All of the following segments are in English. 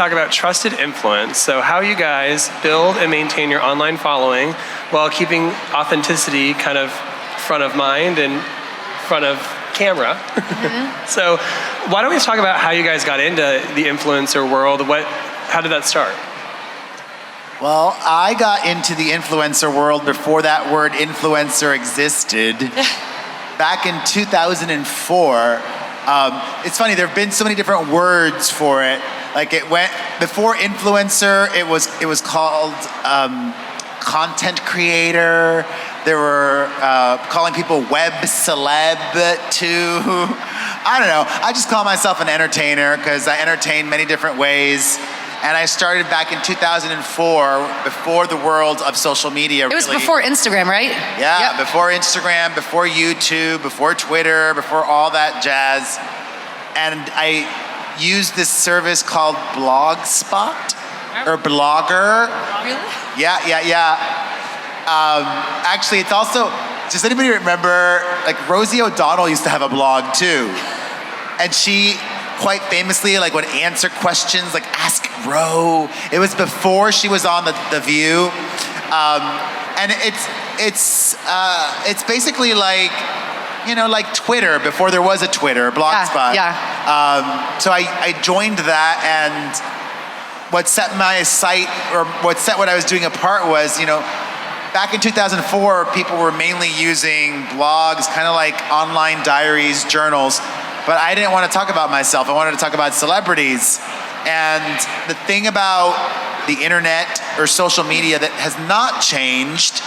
talk about trusted influence. So how you guys build and maintain your online following while keeping authenticity kind of front of mind and front of camera. Mm-hmm. So why don't we talk about how you guys got into the influencer world? How did that start? Well, I got into the influencer world before that word influencer existed. Back in 2004, it's funny, there have been so many different words for it. Like it went, before influencer, it was called content creator. There were calling people web celeb too. I don't know, I just call myself an entertainer because I entertain many different ways. And I started back in 2004, before the world of social media. It was before Instagram, right? Yeah, yep. Before Instagram, before YouTube, before Twitter, before all that jazz. And I used this service called Blogspot, or Blogger. Really? Yeah. Actually, it's also, does anybody remember, like Rosie O'Donnell used to have a blog too. And she quite famously would answer questions like Ask Ro. It was before she was on the View. And it's basically like Twitter before there was a Twitter, Blogspot. Yeah. So I joined that, and what set my site, or what set what I was doing apart was, back in 2004, people were mainly using blogs, kind of like online diaries, journals, but I didn't want to talk about myself. I wanted to talk about celebrities. And the thing about the internet or social media that has not changed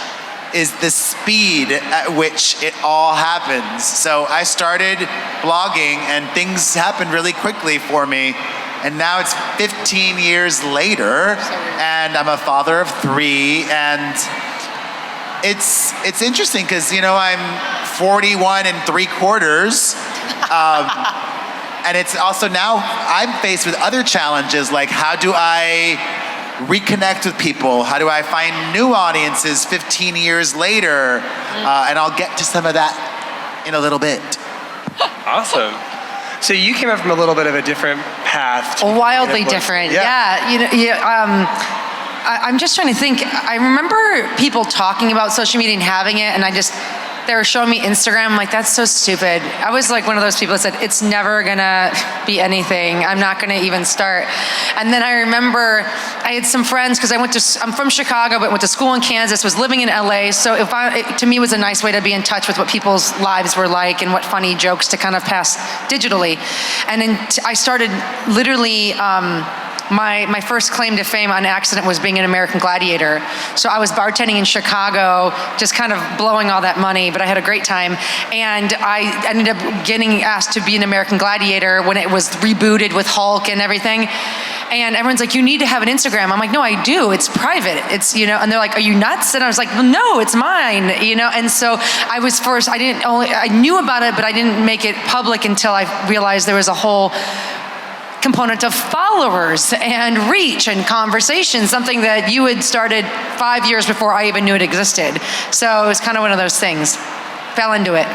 is the speed at which it all happens. So I started blogging and things happened really quickly for me. And now it's 15 years later and I'm a father of 3, and it's interesting because, I'm 41 3/4. And it's also now I'm faced with other challenges, like how do I reconnect with people? How do I find new audiences 15 years later? And I'll get to some of that in a little bit. Awesome. So you came up from a little bit of a different path. Wildly different. Yeah. I'm just trying to think. I remember people talking about social media and having it, and they were showing me Instagram. I'm like, that's so stupid. I was like one of those people that said, it's never gonna be anything. I'm not gonna even start. And then I remember I had some friends, because I'm from Chicago, but went to school in Kansas, was living in LA. So to me, it was a nice way to be in touch with what people's lives were like and what funny jokes to kind of pass digitally. And then I started literally, my first claim to fame on accident was being an American Gladiator. So I was bartending in Chicago, just kind of blowing all that money, but I had a great time. And I ended up getting asked to be an American Gladiator when it was rebooted with Hulk and everything. And everyone's like, you need to have an Instagram. I'm like, no, I do. It's private. It's, and they're like, are you nuts? And I was like, well, no, it's mine, And so I was first, I knew about it, but I didn't make it public until I realized there was a whole component of followers and reach and conversation, something that you had started 5 years before I even knew it existed. So it was kind of one of those things. Fell into it.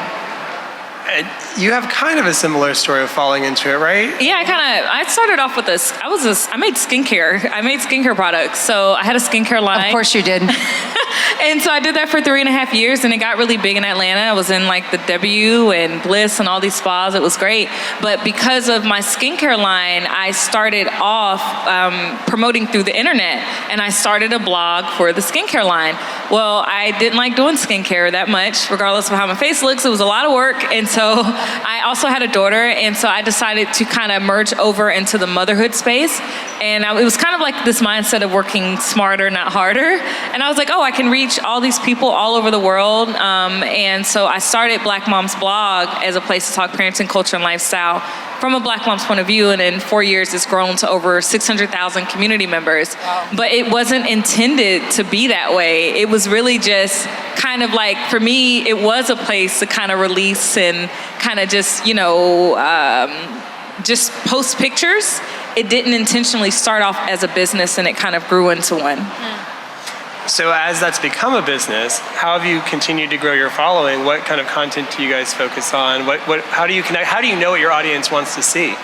And you have kind of a similar story of falling into it, right? Yeah, I started off with this. I made skincare. I made skincare products. So I had a skincare line. Of course you did. And so I did that for 3.5 years, and it got really big in Atlanta. I was in the W and Bliss and all these spas. It was great. But because of my skincare line, I started off promoting through the internet, and I started a blog for the skincare line. Well, I didn't like doing skincare that much, regardless of how my face looks. It was a lot of work, and so I also had a daughter, and so I decided to kind of merge over into the motherhood space. And it was kind of like this mindset of working smarter, not harder. And I was like, oh, I can reach all these people all over the world. And so I started Black Mom's Blog as a place to talk parenting, culture, and lifestyle from a Black mom's point of view. And in 4 years, it's grown to over 600,000 community members. Wow. But it wasn't intended to be that way. It was really just kind of like, for me, it was a place to kind of release and kind of just, just post pictures. It didn't intentionally start off as a business, and it kind of grew into one. So as that's become a business, how have you continued to grow your following? What kind of content do you guys focus on? How do you connect? How do you know what your audience wants to see?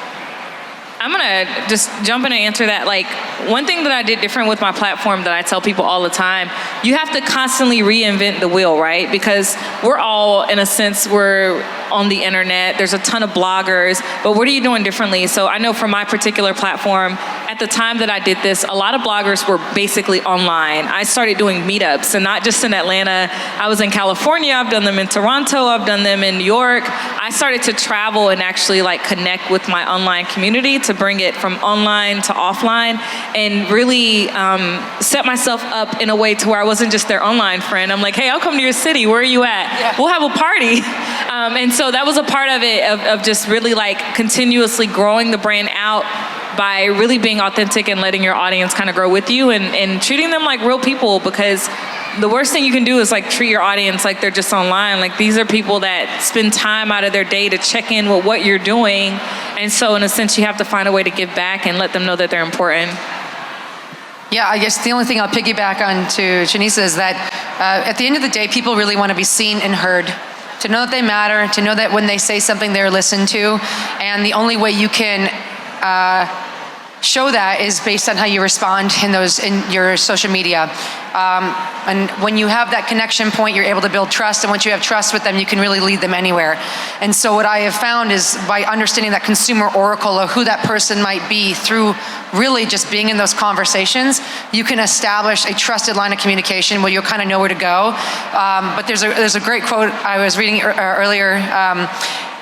I'm gonna just jump in and answer that. Like, one thing that I did different with my platform that I tell people all the time, you have to constantly reinvent the wheel, right? Because we're all, in a sense, we're on the internet. There's a ton of bloggers, but what are you doing differently? So I know for my particular platform, at the time that I did this, a lot of bloggers were basically online. I started doing meetups, and not just in Atlanta. I was in California, I've done them in Toronto, I've done them in New York. I started to travel and actually like connect with my online community to bring it from online to offline, and really set myself up in a way to where I wasn't just their online friend. I'm like, hey, I'll come to your city. Where are you at? Yeah. We'll have a party. And so that was a part of it, of just really like continuously growing the brand out by really being authentic and letting your audience kind of grow with you, and treating them like real people, because the worst thing you can do is like treat your audience like they're just online. Like, these are people that spend time out of their day to check in with what you're doing. And so in a sense, you have to find a way to give back and let them know that they're important. Yeah, I guess the only thing I'll piggyback on to Shanicia is that at the end of the day, people really want to be seen and heard, to know that they matter, to know that when they say something, they're listened to. And the only way you can show that is based on how you respond in your social media. And when you have that connection point, you're able to build trust. And once you have trust with them, you can really lead them anywhere. And so what I have found is, by understanding that consumer oracle of who that person might be through really just being in those conversations, you can establish a trusted line of communication where you'll kind of know where to go. But there's a great quote I was reading earlier.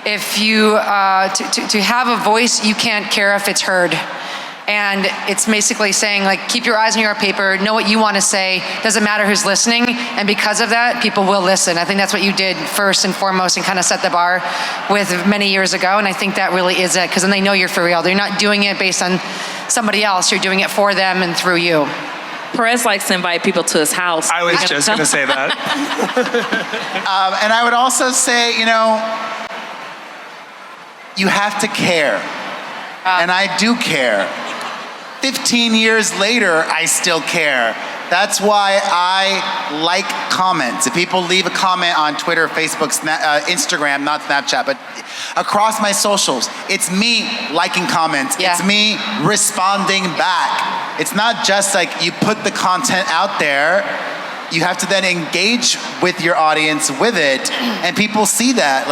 If you, to have a voice, you can't care if it's heard. And it's basically saying, like, keep your eyes on your paper, know what you want to say, doesn't matter who's listening, and because of that, people will listen. I think that's what you did first and foremost, and kind of set the bar with many years ago, and I think that really is it, because then they know you're for real. They're not doing it based on somebody else, you're doing it for them and through you. Perez likes to invite people to his house. I was just going to say that. And I would also say, you have to care. And I do care. 15 years later, I still care. That's why I like comments. If people leave a comment on Twitter, Facebook, Instagram, not Snapchat, but across my socials, it's me liking comments. Yeah. It's me responding back. It's not just like you put the content out there. You have to then engage with your audience with it, and people see that.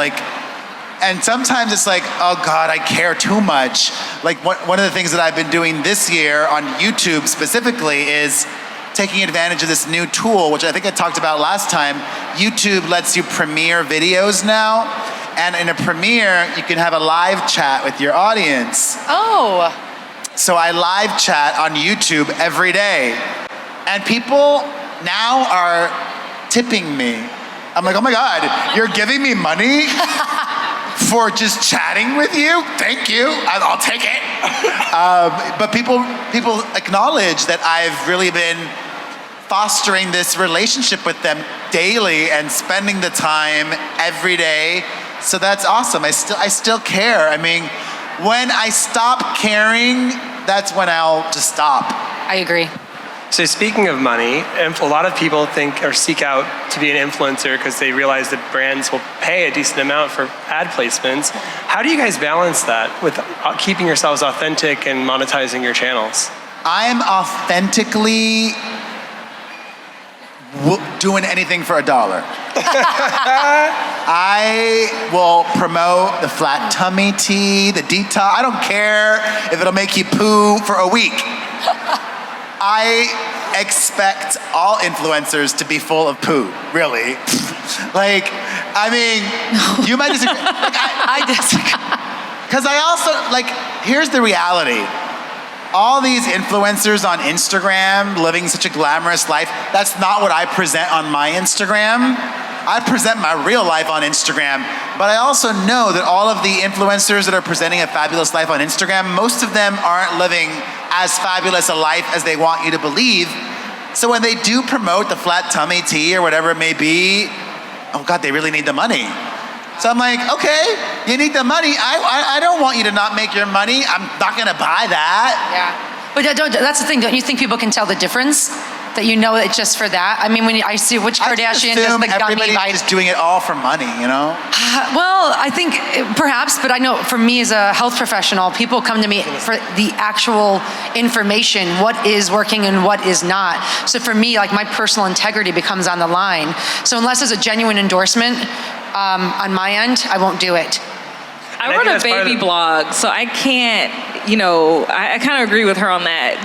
And sometimes it's like, oh God, I care too much. Like, one of the things that I've been doing this year on YouTube specifically is taking advantage of this new tool, which I think I talked about last time. YouTube lets you premiere videos now. And in a premiere, you can have a live chat with your audience. Oh. So I live chat on YouTube every day. And people now are tipping me. I'm like, oh my God, you're giving me money for just chatting with you? Thank you, I'll take it. But people acknowledge that I've really been fostering this relationship with them daily and spending the time every day. So that's awesome. I still care. I mean, when I stop caring, that's when I'll just stop. I agree. So speaking of money, a lot of people think or seek out to be an influencer because they realize that brands will pay a decent amount for ad placements. How do you guys balance that with keeping yourselves authentic and monetizing your channels? I'm authentically doing anything for $1. I will promote the flat tummy tea, the detox. I don't care if it'll make you poo for a week. I expect all influencers to be full of poo, really. You might disagree. I disagree. Because I also, here's the reality. All these influencers on Instagram living such a glamorous life, that's not what I present on my Instagram. I present my real life on Instagram, but I also know that all of the influencers that are presenting a fabulous life on Instagram, most of them aren't living as fabulous a life as they want you to believe. So when they do promote the flat tummy tea or whatever it may be, oh God, they really need the money. So I'm like, okay, you need the money. I don't want you to not make your money. I'm not gonna buy that. Yeah, but that's the thing. Don't you think people can tell the difference? that you know it's just for that? I mean, when I see which Kardashian does the gummy everybody's vitamin. just doing it all for money, you know? Well, I think perhaps, but I know for me as a health professional, people come to me for the actual information, what is working and what is not. So for me, like my personal integrity becomes on the line. So unless there's a genuine endorsement on my end, I won't do it. I run a baby blog, so I can't, I kind of agree with her on that.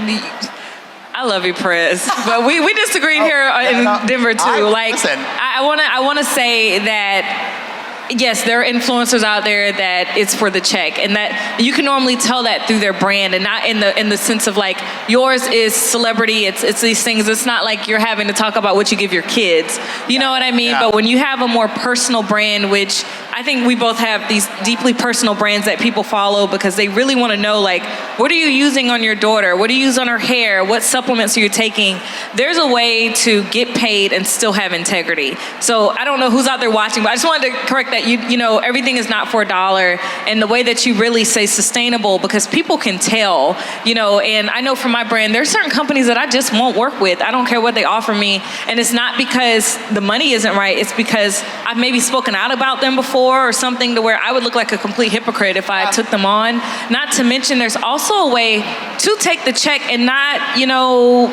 I love you, Perez, but we disagreed here in Denver too. I want to say that. Yes, there are influencers out there that it's for the check, and that you can normally tell that through their brand, and not in the sense of like yours is celebrity. It's these things. It's not like you're having to talk about what you give your kids. You know what I mean? Yeah. But when you have a more personal brand, which I think we both have these deeply personal brands that people follow because they really want to know, like, what are you using on your daughter? What do you use on her hair? What supplements are you taking? There's a way to get paid and still have integrity. So I don't know who's out there watching, but I just wanted to correct that. Everything is not for $1, and the way that you really say sustainable, because people can tell, and I know for my brand, there's certain companies that I just won't work with. I don't care what they offer me, and it's not because the money isn't right. It's because I've maybe spoken out about them before or something to where I would look like a complete hypocrite if I took them on. Not to mention, there's also a way to take the check and not,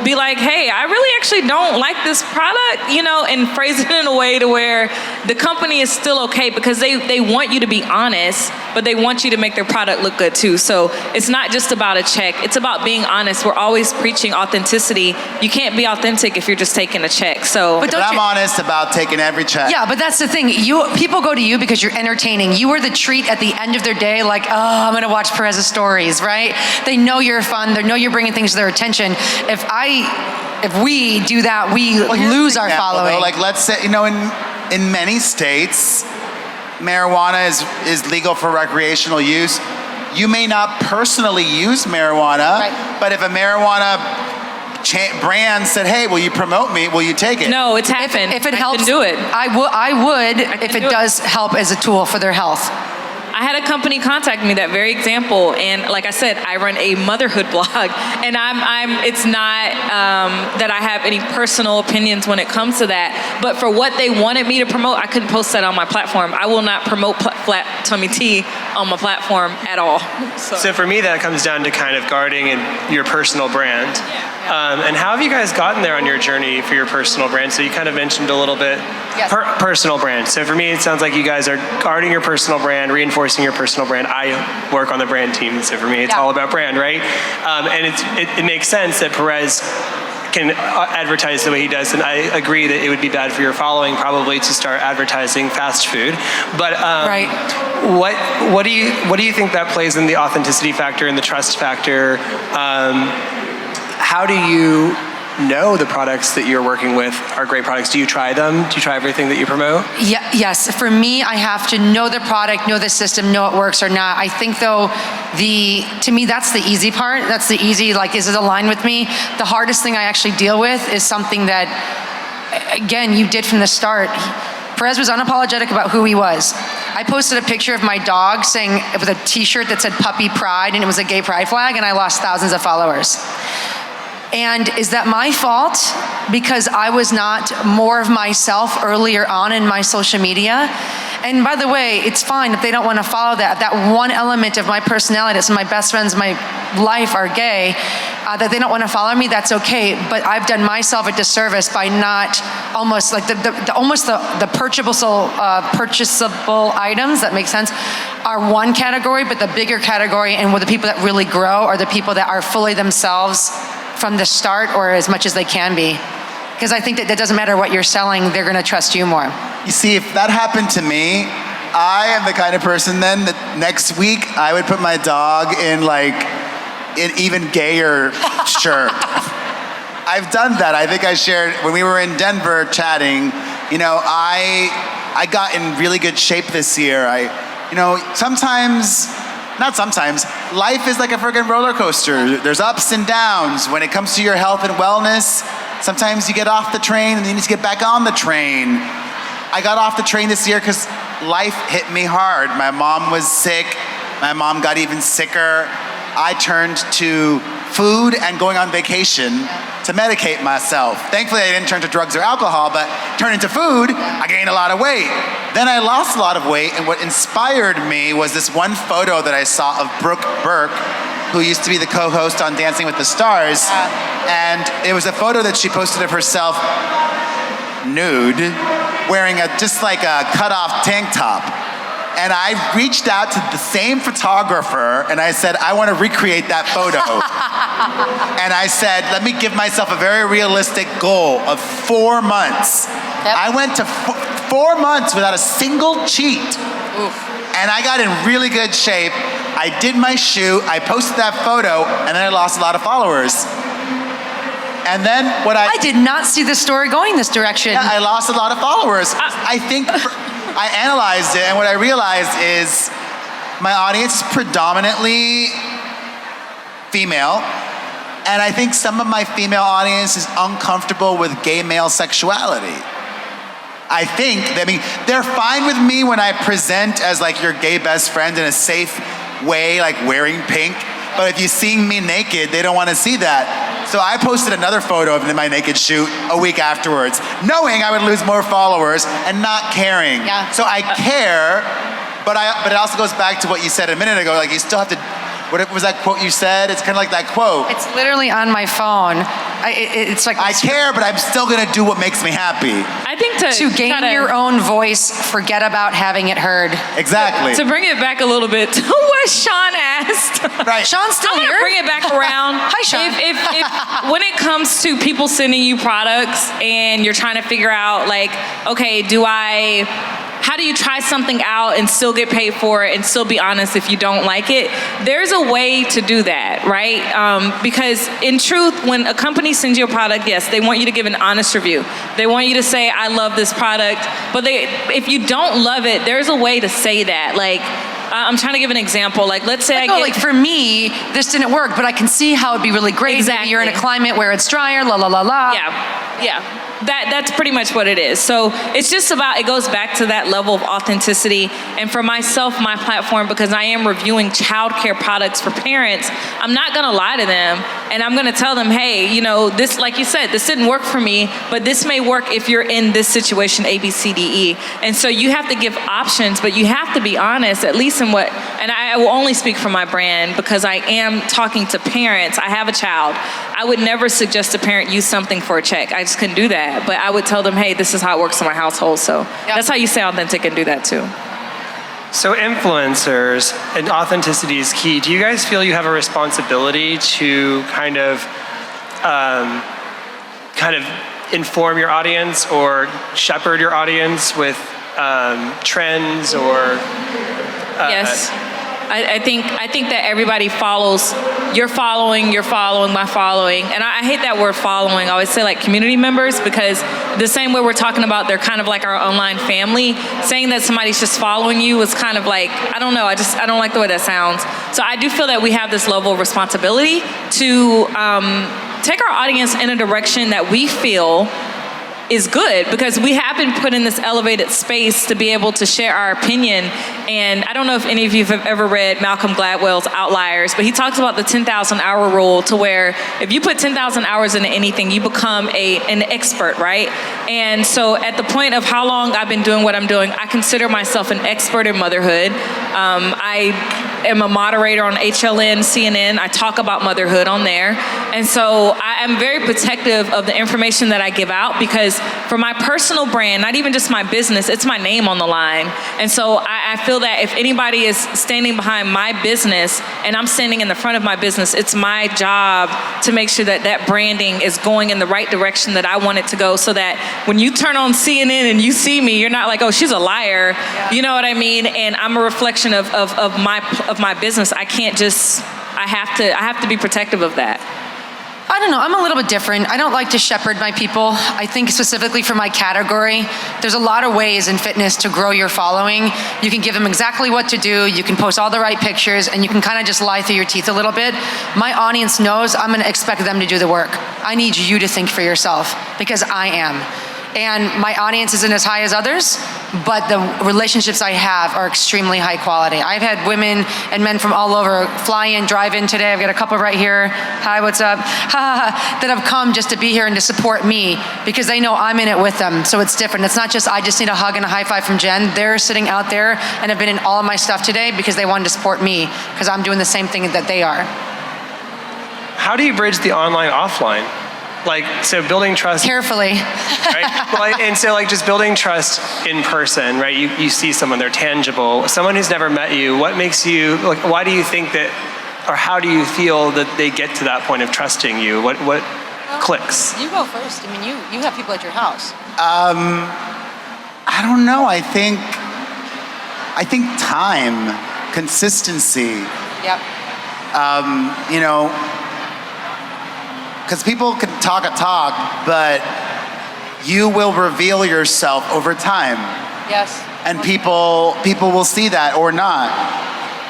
be like, hey, I really actually don't like this product, and phrase it in a way to where the company is still okay, because they want you to be honest, but they want you to make their product look good too. So it's not just about a check. It's about being honest. We're always preaching authenticity. You can't be authentic if you're just taking a check. So, but I'm honest about taking every check. Yeah, but that's the thing. People go to you because you're entertaining. You are the treat at the end of their day, like, oh, I'm going to watch Perez's stories, right? They know you're fun. They know you're bringing things to their attention. If we do that, we lose our following. Though, like, let's say, in many states, marijuana is legal for recreational use. You may not personally use marijuana, right, but if a marijuana brand said, hey, will you promote me? Will you take it? No, it's happened. If it helps, do it. I would if it does help as a tool for their health. I had a company contact me, that very example, and like I said, I run a motherhood blog, and it's not that I have any personal opinions when it comes to that, but for what they wanted me to promote, I couldn't post that on my platform. I will not promote flat tummy tea on my platform at all. So for me, that comes down to kind of guarding your personal brand. And how have you guys gotten there on your journey for your personal brand? So you kind of mentioned a little bit personal brand. So for me, it sounds like you guys are guarding your personal brand, reinforcing your personal brand. I work on the brand team, so for me, it's all about brand, right? And it makes sense that Perez can advertise the way he does, and I agree that it would be bad for your following probably to start advertising fast food. But right. What do you think that plays in the authenticity factor and the trust factor? How do you know the products that you're working with are great products? Do you try them? Do you try everything that you promote? Yeah, yes. For me, I have to know the product, know the system, know it works or not. I think though, to me, that's the easy part. That's the easy, like, is it aligned with me? The hardest thing I actually deal with is something that, again, you did from the start. Perez was unapologetic about who he was. I posted a picture of my dog saying, with a t-shirt that said puppy pride, and it was a gay pride flag, and I lost thousands of followers. And is that my fault because I was not more of myself earlier on in my social media? And by the way, it's fine if they don't want to follow that. That one element of my personality, that's my best friends, my life are gay, that they don't want to follow me, that's okay. But I've done myself a disservice by not almost like the purchasable items, that makes sense, are one category, but the bigger category and where the people that really grow are the people that are fully themselves from the start, or as much as they can be. Because I think that it doesn't matter what you're selling, they're going to trust you more. You see, if that happened to me, I am the kind of person then that next week I would put my dog in like an even gayer shirt. I've done that. I think I shared when we were in Denver chatting, I got in really good shape this year. Sometimes, life is like a friggin' roller coaster. There's ups and downs. When it comes to your health and wellness, sometimes you get off the train and then you need to get back on the train. I got off the train this year because life hit me hard. My mom was sick. My mom got even sicker. I turned to food and going on vacation to medicate myself. Thankfully, I didn't turn to drugs or alcohol, but turned into food, I gained a lot of weight. Then I lost a lot of weight, and what inspired me was this one photo that I saw of Brooke Burke, who used to be the co-host on Dancing with the Stars. And it was a photo that she posted of herself nude, wearing just like a cut-off tank top. And I reached out to the same photographer and I said, I want to recreate that photo. And I said, let me give myself a very realistic goal of 4 months. Yep. I went to 4 months without a single cheat. Oof. And I got in really good shape. I did my shoot, I posted that photo, and then I lost a lot of followers. And then I did not see the story going this direction. Yeah, I lost a lot of followers. I think I analyzed it, and what I realized is my audience is predominantly female, and I think some of my female audience is uncomfortable with gay male sexuality. I think, they're fine with me when I present as like your gay best friend in a safe way, like wearing pink, but if you see me naked, they don't want to see that. So I posted another photo of my naked shoot a week afterwards, knowing I would lose more followers and not caring. Yeah. So I care, but it also goes back to what you said a minute ago, like you still have to, what was that quote you said? It's kind of like that quote. It's literally on my phone. It's like I care, but I'm still gonna do what makes me happy. I think to gain your own voice, forget about having it heard. Exactly. To bring it back a little bit to what Sean asked. Right. Sean's still here. Bring it back around. Hi, Sean. If when it comes to people sending you products and you're trying to figure out like, okay, how do you try something out and still get paid for it and still be honest if you don't like it? There's a way to do that, right? Because in truth, when a company sends you a product, yes, they want you to give an honest review. They want you to say, I love this product. But if you don't love it, there's a way to say that. Like, I'm trying to give an example. Like, let's say like for me, this didn't work, but I can see how it'd be really great. Exactly. Maybe you're in a climate where it's drier, la la la la. Yeah. That's pretty much what it is. So it's just it goes back to that level of authenticity. And for myself, my platform, because I am reviewing childcare products for parents, I'm not gonna lie to them. And I'm gonna tell them, hey, this, like you said, this didn't work for me, but this may work if you're in this situation, A, B, C, D, E. And so you have to give options, but you have to be honest, at least in what, and I will only speak for my brand because I am talking to parents. I have a child. I would never suggest a parent use something for a check. I just couldn't do that. But I would tell them, hey, this is how it works in my household. So That's how you stay authentic and do that too. So influencers and authenticity is key. Do you guys feel you have a responsibility to kind of inform your audience or shepherd your audience with trends or? Yes. I think that everybody follows. You're following my following. And I hate that word following. I always say like community members, because the same way we're talking about, they're kind of like our online family. Saying that somebody's just following you is kind of like, I don't know, I don't like the way that sounds. So I do feel that we have this level of responsibility to take our audience in a direction that we feel is good, because we have been put in this elevated space to be able to share our opinion. And I don't know if any of you have ever read Malcolm Gladwell's Outliers, but he talks about the 10,000 hour rule, to where if you put 10,000 hours into anything, you become an expert, right? And so at the point of how long I've been doing what I'm doing, I consider myself an expert in motherhood. I am a moderator on HLN, CNN. I talk about motherhood on there. And so I am very protective of the information that I give out, because for my personal brand, not even just my business, it's my name on the line. And so I feel that if anybody is standing behind my business and I'm standing in the front of my business, it's my job to make sure that that branding is going in the right direction that I want it to go, so that when you turn on CNN and you see me, you're not like, oh, she's a liar. Yeah. You know what I mean? And I'm a reflection of my business. I have to be protective of that. I don't know, I'm a little bit different. I don't like to shepherd my people. I think specifically for my category, there's a lot of ways in fitness to grow your following. You can give them exactly what to do, you can post all the right pictures, and you can kind of just lie through your teeth a little bit. My audience knows I'm gonna expect them to do the work. I need you to think for yourself, because I am. And my audience isn't as high as others. but the relationships I have are extremely high quality. I've had women and men from all over fly in, drive in today. I've got a couple right here. Hi, what's up? That have come just to be here and to support me because they know I'm in it with them. So it's different. It's not just I just need a hug and a high five from Jen. They're sitting out there and have been in all of my stuff today because they wanted to support me because I'm doing the same thing that they are. How do you bridge the online offline? Like, so building trust. Carefully. Right? Well, and so like just building trust in person, right? You see someone, they're tangible. Someone who's never met you, what makes you, like, why do you think that, or how do you feel that they get to that point of trusting you? What clicks? You go first. I mean, you have people at your house. I don't know. I think time, consistency. Yep. You know, because people can talk a talk, but you will reveal yourself over time. Yes. And people will see that or not.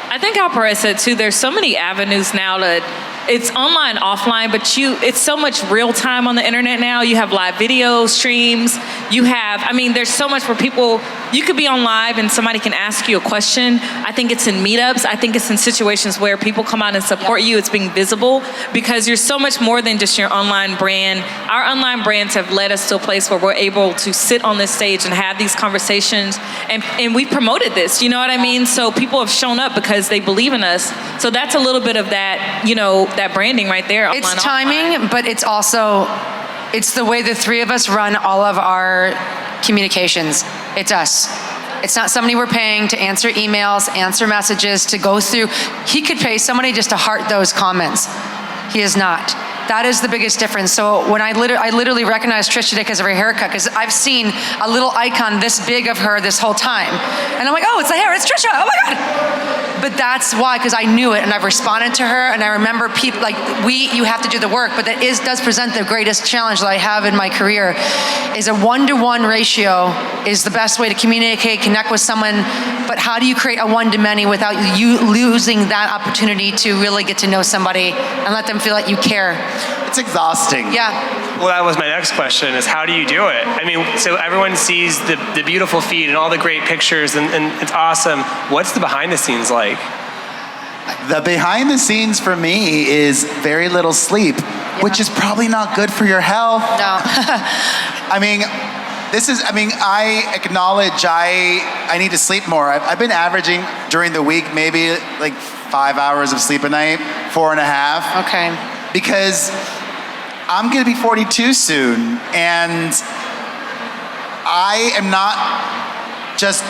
I think how Perez said too, there's so many avenues now to, it's online, offline, but it's so much real time on the internet now. You have live video streams. There's so much where people, you could be on live and somebody can ask you a question. I think it's in meetups. I think it's in situations where people come out and support you. It's being visible because you're so much more than just your online brand. Our online brands have led us to a place where we're able to sit on this stage and have these conversations. And we promoted this, you know what I mean? So people have shown up because they believe in us. So that's a little bit of that, that branding right there. It's timing, but it's also, it's the way the three of us run all of our communications. It's us. It's not somebody we're paying to answer emails, answer messages, to go through. He could pay somebody just to heart those comments. He is not. That is the biggest difference. So when I literally recognized Trish today because of her haircut, because I've seen a little icon this big of her this whole time. And I'm like, oh, it's the hair, it's Trisha, oh my God. But that's why, because I knew it and I've responded to her and I remember people, you have to do the work, but that does present the greatest challenge that I have in my career, is a 1-to-1 ratio is the best way to communicate, connect with someone, but how do you create a 1-to-many without you losing that opportunity to really get to know somebody and let them feel like you care? It's exhausting. Yeah. Well, that was my next question, is how do you do it? I mean, so everyone sees the beautiful feed and all the great pictures, and it's awesome. What's the behind the scenes like? The behind the scenes for me is very little sleep, which is probably not good for your health. No. I acknowledge I need to sleep more. I've been averaging during the week maybe like 5 hours of sleep a night, 4.5. Okay. Because I'm gonna be 42 soon, and I am not just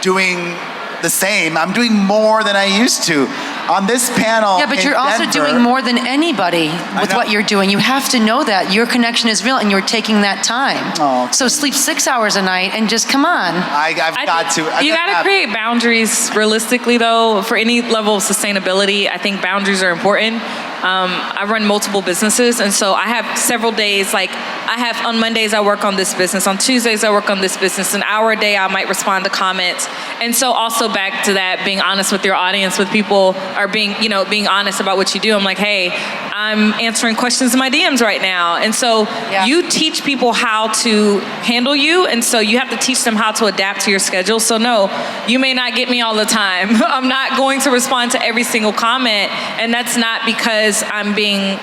doing the same. I'm doing more than I used to. On this panel, yeah, but you're also doing more than anybody with what you're doing. You have to know that your connection is real and you're taking that time. Oh. So sleep 6 hours a night and just come on. I've got to. You got to create boundaries realistically, though. For any level of sustainability, I think boundaries are important. I run multiple businesses, and so I have several days, on Mondays I work on this business, on Tuesdays I work on this business, an hour a day I might respond to comments. And so also back to that, being honest with your audience, with people, or being honest about what you do. I'm like, hey, I'm answering questions in my DMs right now. And so you teach people how to handle you, and so you have to teach them how to adapt to your schedule. So no, you may not get me all the time. I'm not going to respond to every single comment, and that's not because I'm being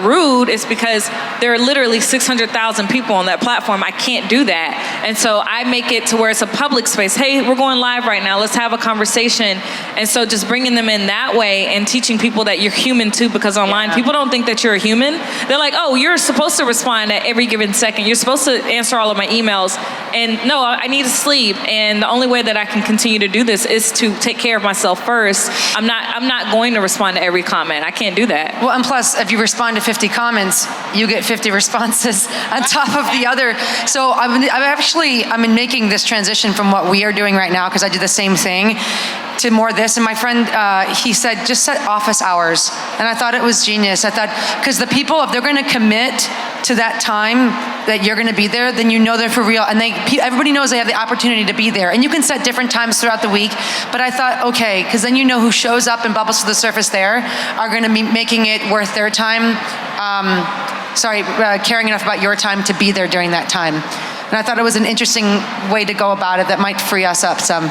rude. It's because there are literally 600,000 people on that platform. I can't do that. And so I make it to where it's a public space. Hey, we're going live right now. Let's have a conversation. And so just bringing them in that way and teaching people that you're human too, because online people don't think that you're a human. They're like, oh, you're supposed to respond at every given second. You're supposed to answer all of my emails. And no, I need to sleep. And the only way that I can continue to do this is to take care of myself first. I'm not going to respond to every comment. I can't do that. Well, and plus, if you respond to 50 comments, you get 50 responses on top of the other. So I'm making this transition from what we are doing right now, because I do the same thing, to more of this. And my friend, he said, just set office hours. And I thought it was genius. I thought, because the people, if they're going to commit to that time that you're going to be there, then you know they're for real. And everybody knows they have the opportunity to be there. And you can set different times throughout the week. But I thought, okay, because then you know who shows up and bubbles to the surface there are going to be making it worth their time. Caring enough about your time to be there during that time. And I thought it was an interesting way to go about it that might free us up some.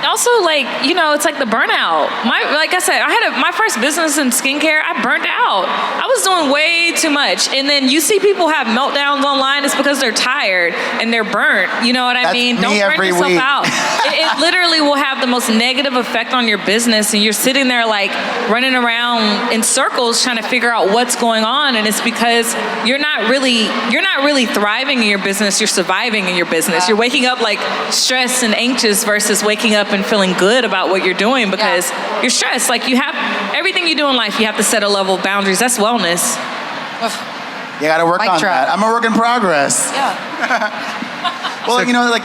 Also, like, you know, it's like the burnout. Like I said, I had my first business in skincare. I burnt out. I was doing way too much. And then you see people have meltdowns online. It's because they're tired and they're burnt. You know what I mean? Don't burn yourself out. It literally will have the most negative effect on your business. And you're sitting there like running around in circles trying to figure out what's going on. And it's because you're not really thriving in your business. You're surviving in your business. You're waking up like stressed and anxious versus waking up and feeling good about what you're doing because you're stressed. Like you have everything you do in life, you have to set a level of boundaries. That's wellness. You got to work on that. I'm a work in progress. Yeah. Well, you know, like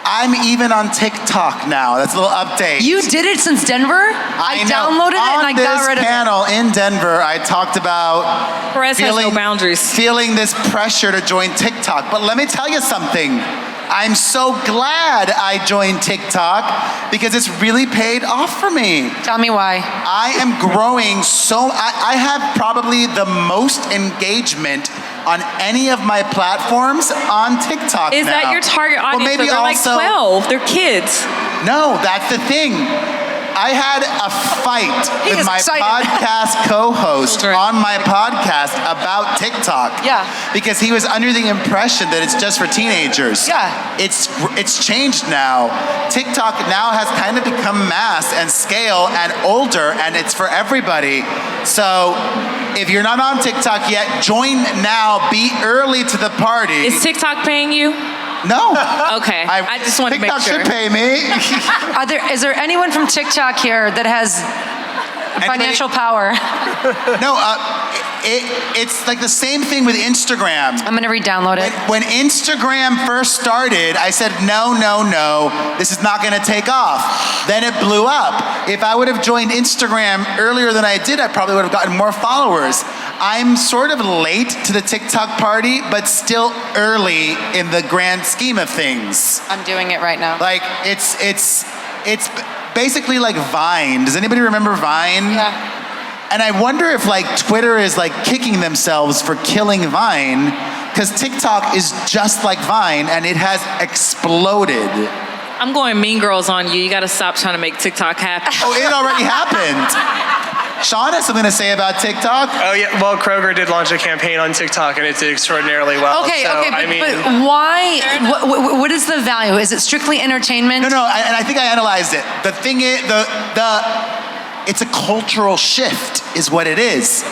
I'm even on TikTok now. That's a little update. You did it since Denver? I downloaded it and I got rid of it. On this panel in Denver, I talked about Perez has no boundaries. Feeling this pressure to join TikTok. But let me tell you something. I'm so glad I joined TikTok because it's really paid off for me. Tell me why. I am growing I have probably the most engagement on any of my platforms on TikTok Is now. that your target audience? Well, maybe they're also, like 12. They're kids. No, that's the thing. I had a fight with my podcast co-host on my podcast about TikTok. Yeah. Because he was under the impression that it's just for teenagers. Yeah. It's changed now. TikTok now has kind of become mass and scale and older, and it's for everybody. So if you're not on TikTok yet, join now. Be early to the party. Is TikTok paying you? No. Okay. I just want to make sure. TikTok should pay me. Is there anyone from TikTok here that has financial power? No, it's like the same thing with Instagram. I'm going to re-download it. When Instagram first started, I said, no, this is not going to take off. Then it blew up. If I would have joined Instagram earlier than I did, I probably would have gotten more followers. I'm sort of late to the TikTok party, but still early in the grand scheme of things. I'm doing it right now. Like, it's basically like Vine. Does anybody remember Vine? Yeah. And I wonder if like Twitter is like kicking themselves for killing Vine, because TikTok is just like Vine and it has exploded. I'm going Mean Girls on you. You got to stop trying to make TikTok happen. Oh, it already happened. Sean has something to say about TikTok. Oh yeah, well Kroger did launch a campaign on TikTok and it did extraordinarily well. Okay, so, but why? What is the value? Is it strictly entertainment? No, and I think I analyzed it. The thing is, it's a cultural shift is what it is.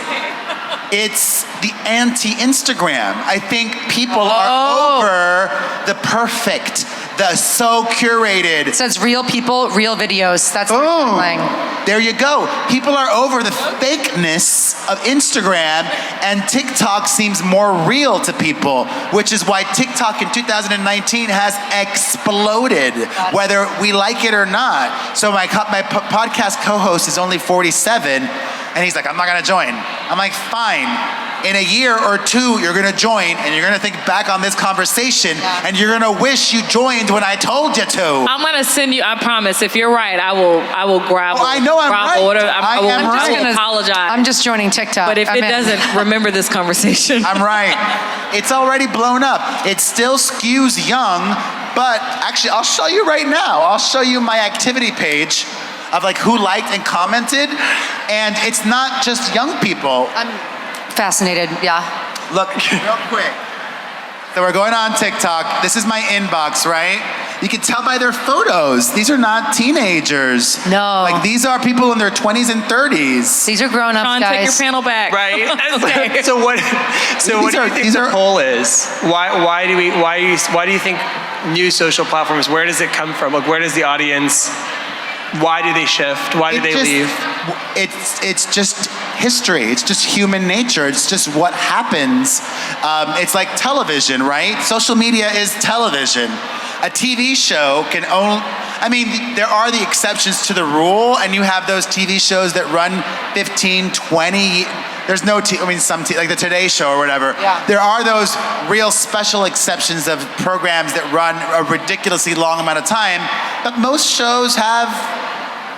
It's the anti-Instagram. I think people are over the perfect, the so curated. It says real people, real videos. That's what I'm playing. There you go. People are over the fakeness of Instagram, and TikTok seems more real to people, which is why TikTok in 2019 has exploded, whether we like it or not. So my podcast co-host is only 47, and he's like, I'm not gonna join. I'm like, fine. In a year or two, you're gonna join, and you're gonna think back on this conversation, and you're gonna wish you joined when I told you to. I'm gonna send you. I promise. If you're right, I will grovel. Oh, I know I'm right. I will apologize. I'm just joining TikTok. But if it doesn't, remember this conversation. I'm right. It's already blown up. It still skews young, but actually, I'll show you right now. I'll show you my activity page of like who liked and commented, and it's not just young people. I'm fascinated, yeah. Look, real quick. So we're going on TikTok. This is my inbox, right? You can tell by their photos. These are not teenagers. No. Like these are people in their 20s and 30s. These are grown-ups, Sean, guys. take your panel back. Right. Okay. So what do you think the poll is? Why do you think new social platforms? Where does it come from? Like where does the audience? Why do they shift? Why do they leave? It's just history. It's just human nature. It's just what happens. It's like television, right? Social media is television. A TV show can only, I mean, there are the exceptions to the rule, and you have those TV shows that run 15, 20, there's no, like the Today Show or whatever. Yeah. There are those real special exceptions of programs that run a ridiculously long amount of time, but most shows have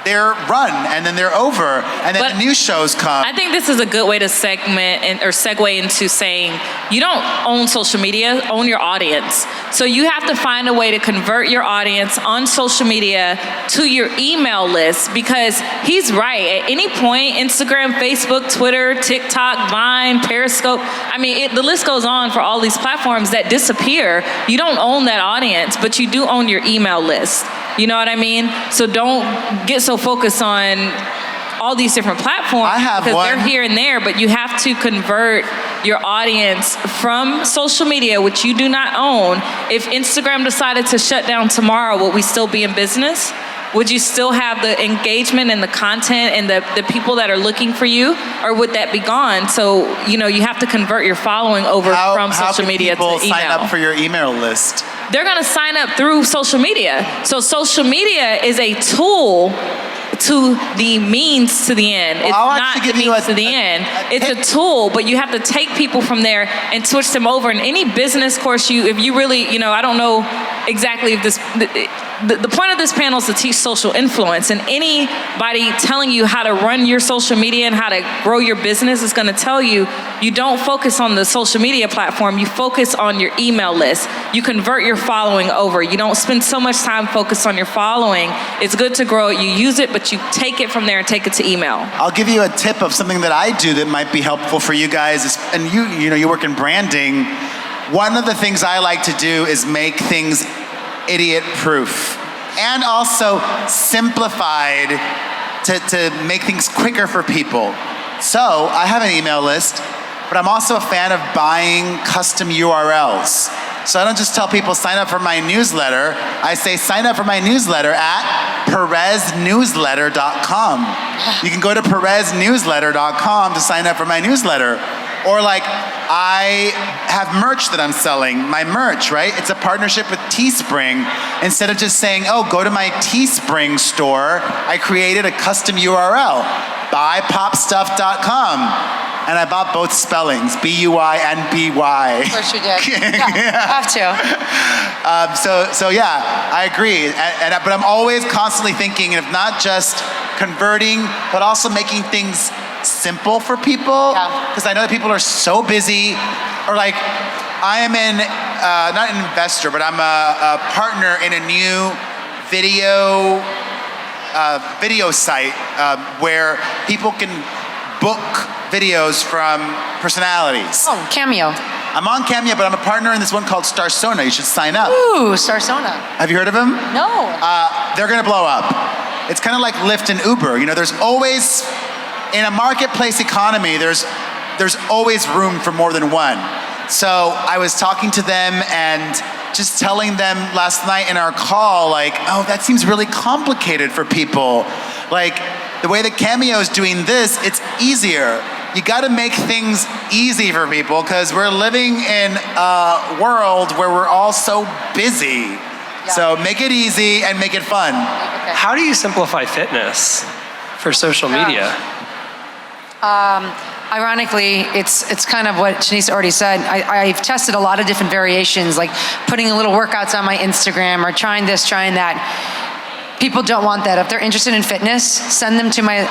they're run and then they're over, and then But the new shows come. I think this is a good way to segue into saying you don't own social media, own your audience. So you have to find a way to convert your audience on social media to your email list, because he's right. At any point, Instagram, Facebook, Twitter, TikTok, Vine, Periscope, I mean, the list goes on for all these platforms that disappear. You don't own that audience, but you do own your email list. You know what I mean? So don't get so focused on all these different platforms, I have because one. they're here and there, but you have to convert your audience from social media, which you do not own. If Instagram decided to shut down tomorrow, would we still be in business? Would you still have the engagement and the content and the people that are looking for you, or would that be gone? So, you know, you have to convert your following over from social media to email. How can people sign up for your email list? They're gonna sign up through social media. So social media is a tool to the means to the end. It's not the means to the end. It's a tool, but you have to take people from there and switch them over. In any business course, if you really, you know, I don't know exactly if this, the point of this panel is to teach social influence, and anybody telling you how to run your social media and how to grow your business is gonna tell you, you don't focus on the social media platform, you focus on your email list. You convert your following over. You don't spend so much time focused on your following. It's good to grow it, you use it, but you take it from there and take it to email. I'll give you a tip of something that I do that might be helpful for you guys. And you know, you work in branding. One of the things I like to do is make things idiot-proof and also simplified to make things quicker for people. So I have an email list, but I'm also a fan of buying custom URLs. So I don't just tell people sign up for my newsletter. I say sign up for my newsletter at PerezNewsletter.com. You can go to PerezNewsletter.com to sign up for my newsletter. Or like, I have merch that I'm selling. My merch, right? It's a partnership with Teespring. Instead of just saying, oh, go to my Teespring store, I created a custom URL, buypopstuff.com. And I bought both spellings, B-U-I and B-Y. Of course you did. Yeah, have to. So yeah, I agree. But I'm always constantly thinking of not just converting, but also making things simple for people. Because I know that people are so busy, or like, I am not an investor, but I'm a partner in a new video site where people can book videos from personalities. Oh, Cameo. I'm on Cameo, but I'm a partner in this one called Starsona. You should sign up. Ooh, Starsona. Have you heard of them? No. They're gonna blow up. It's kind of like Lyft and Uber. You know, there's always, in a marketplace economy, there's always room for more than one. So I was talking to them and just telling them last night in our call, like, oh, that seems really complicated for people. Like, the way that Cameo is doing this, it's easier. You gotta make things easy for people, because we're living in a world where we're all so busy. Yeah. So make it easy and make it fun. Okay. How do you simplify fitness for social media? Ironically, it's kind of what Shanicia already said. I've tested a lot of different variations, like putting little workouts on my Instagram or trying this, trying that. People don't want that. If they're interested in fitness, I send them to my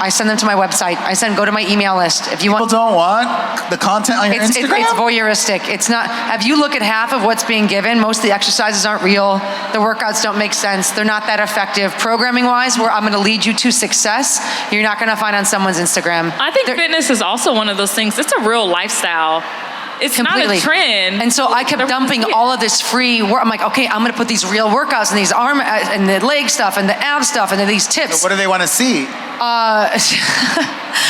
website. Go to my email list. If you want. People don't want the content on your Instagram? It's voyeuristic. It's not, if you look at half of what's being given, most of the exercises aren't real. The workouts don't make sense. They're not that effective. Programming wise, where I'm gonna lead you to success, you're not gonna find on someone's Instagram. I think fitness is also one of those things, it's a real lifestyle. It's completely. not a trend. And so I kept dumping all of this free work. I'm like, okay, I'm gonna put these real workouts and these arm and the leg stuff and the ab stuff and then these tips. So what do they want to see?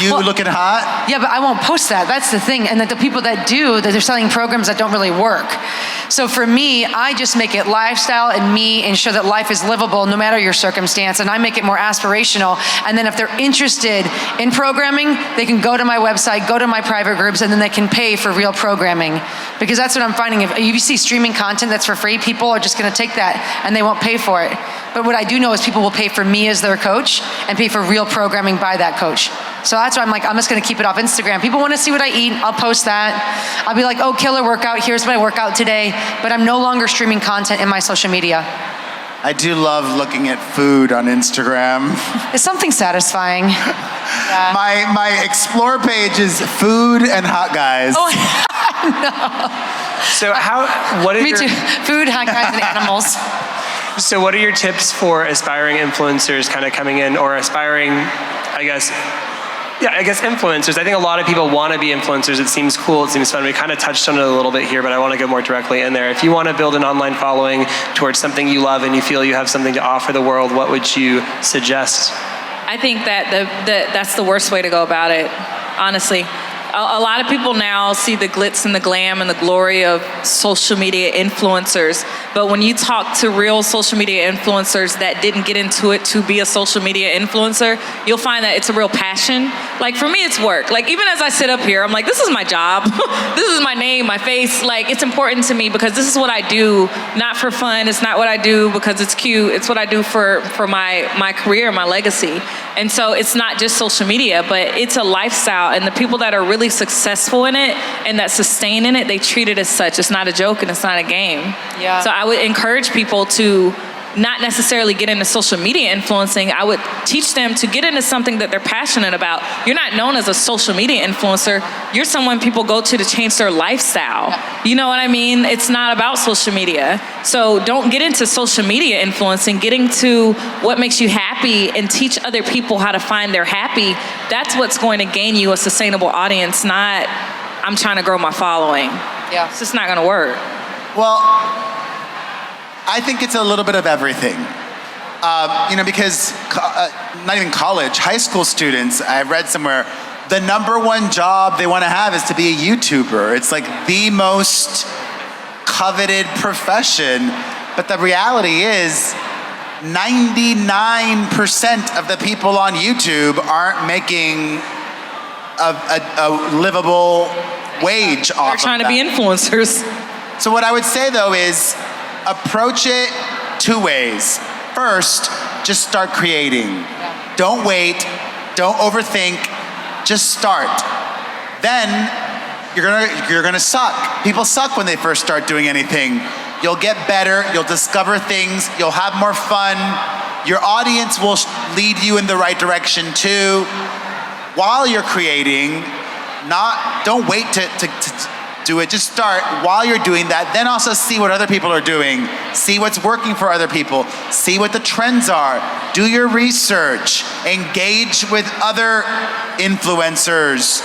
You looking hot? Yeah, but I won't post that. That's the thing. And that the people that do, that they're selling programs that don't really work. So for me, I just make it lifestyle and me, and show that life is livable no matter your circumstance. And I make it more aspirational. And then if they're interested in programming, they can go to my website, go to my private groups, and then they can pay for real programming. Because that's what I'm finding. If you see streaming content that's for free, people are just gonna take that and they won't pay for it. But what I do know is people will pay for me as their coach and pay for real programming by that coach. So that's why I'm like, I'm just gonna keep it off Instagram. People wanna see what I eat, I'll post that. I'll be like, oh, killer workout, here's my workout today. But I'm no longer streaming content in my social media. I do love looking at food on Instagram. It's something satisfying. Yeah. My explore page is food and hot guys. Oh, no. So what are Me your, too. Food, hot guys, and animals. So what are your tips for aspiring influencers kind of coming in, or aspiring, I guess influencers? I think a lot of people want to be influencers. It seems cool, it seems fun. We kind of touched on it a little bit here, but I want to go more directly in there. If you want to build an online following towards something you love and you feel you have something to offer the world, what would you suggest? I think that that's the worst way to go about it, honestly. A lot of people now see the glitz and the glam and the glory of social media influencers, but when you talk to real social media influencers that didn't get into it to be a social media influencer, you'll find that it's a real passion. Like for me, it's work. Like even as I sit up here, I'm like, this is my job. This is my name, my face. Like it's important to me because this is what I do, not for fun. It's not what I do because it's cute. It's what I do for my career, my legacy. And so it's not just social media, but it's a lifestyle, and the people that are really successful in it and that sustain in it, they treat it as such. It's not a joke and it's not a game. Yeah. So I would encourage people to not necessarily get into social media influencing. I would teach them to get into something that they're passionate about. You're not known as a social media influencer. You're someone people go to change their lifestyle. Yeah. You know what I mean? It's not about social media. So don't get into social media influencing. Get into what makes you happy and teach other people how to find their happy. That's what's going to gain you a sustainable audience, not I'm trying to grow my following. Yeah. It's just not going to work. Well, I think it's a little bit of everything. Because not even college, high school students, I read somewhere, the number one job they want to have is to be a YouTuber. It's like the most coveted profession. But the reality is 99% of the people on YouTube aren't making a livable wage off They're of trying to that. be influencers. So what I would say though is approach it two ways. First, just start creating. Yeah. Don't wait, don't overthink, just start. Then you're gonna suck. People suck when they first start doing anything. You'll get better, you'll discover things, you'll have more fun. Your audience will lead you in the right direction too. While you're creating, don't wait to do it. Just start while you're doing that. Then also see what other people are doing. See what's working for other people. See what the trends are. Do your research. Engage with other influencers.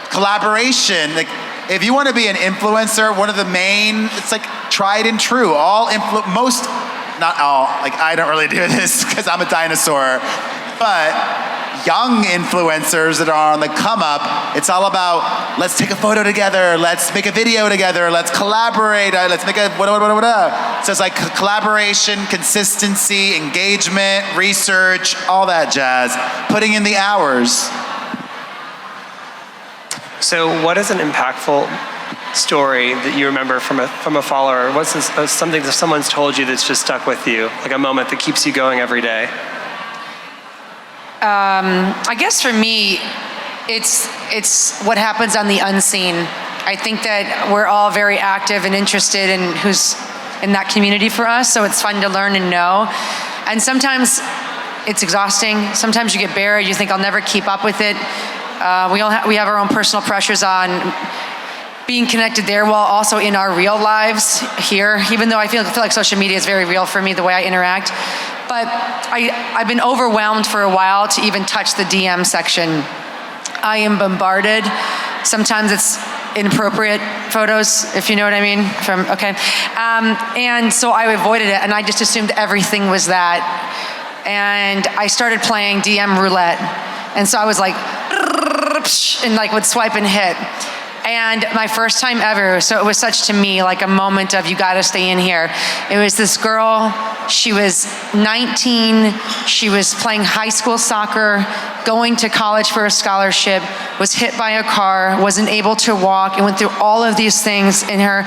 Collaboration. Like, if you want to be an influencer, one of the main, it's like tried and true. Not all, like I don't really do this because I'm a dinosaur, but young influencers that are on the come up, it's all about let's take a photo together, let's make a video together, let's collaborate, let's make a So it's like collaboration, consistency, engagement, research, all that jazz, putting in the hours. So what is an impactful story that you remember from a follower? What's something that someone's told you that's just stuck with you, like a moment that keeps you going every day? I guess for me, it's what happens on the unseen. I think that we're all very active and interested in who's in that community for us, so it's fun to learn and know. And sometimes it's exhausting. Sometimes you get buried. You think, I'll never keep up with it. We have our own personal pressures on being connected there while also in our real lives here, even though I feel like social media is very real for me, the way I interact. But I've been overwhelmed for a while to even touch the DM section. I am bombarded. Sometimes it's inappropriate photos, if you know what I mean. And so I avoided it, and I just assumed everything was that. And I started playing DM roulette. And so I was like, and like would swipe and hit. And my first time ever, so it was such to me like a moment of you gotta stay in here. It was this girl, she was 19, she was playing high school soccer, going to college for a scholarship, was hit by a car, wasn't able to walk, and went through all of these things in her.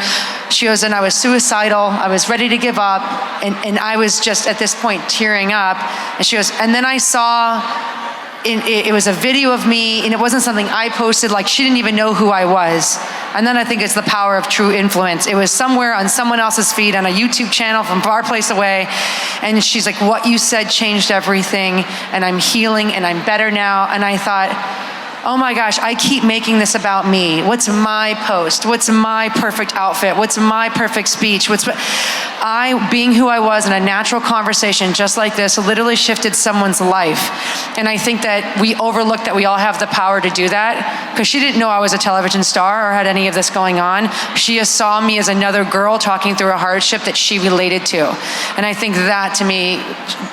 She goes, and I was suicidal, I was ready to give up, and I was just at this point tearing up. And she goes, and then I saw, it was a video of me, and it wasn't something I posted, like she didn't even know who I was. And then I think it's the power of true influence. It was somewhere on someone else's feed on a YouTube channel from far place away. And she's like, what you said changed everything. And I'm healing and I'm better now. And I thought, oh my gosh, I keep making this about me. What's my post? What's my perfect outfit? What's my perfect speech? Being who I was in a natural conversation just like this literally shifted someone's life. And I think that we overlook that we all have the power to do that, because she didn't know I was a television star or had any of this going on. She just saw me as another girl talking through a hardship that she related to. And I think that to me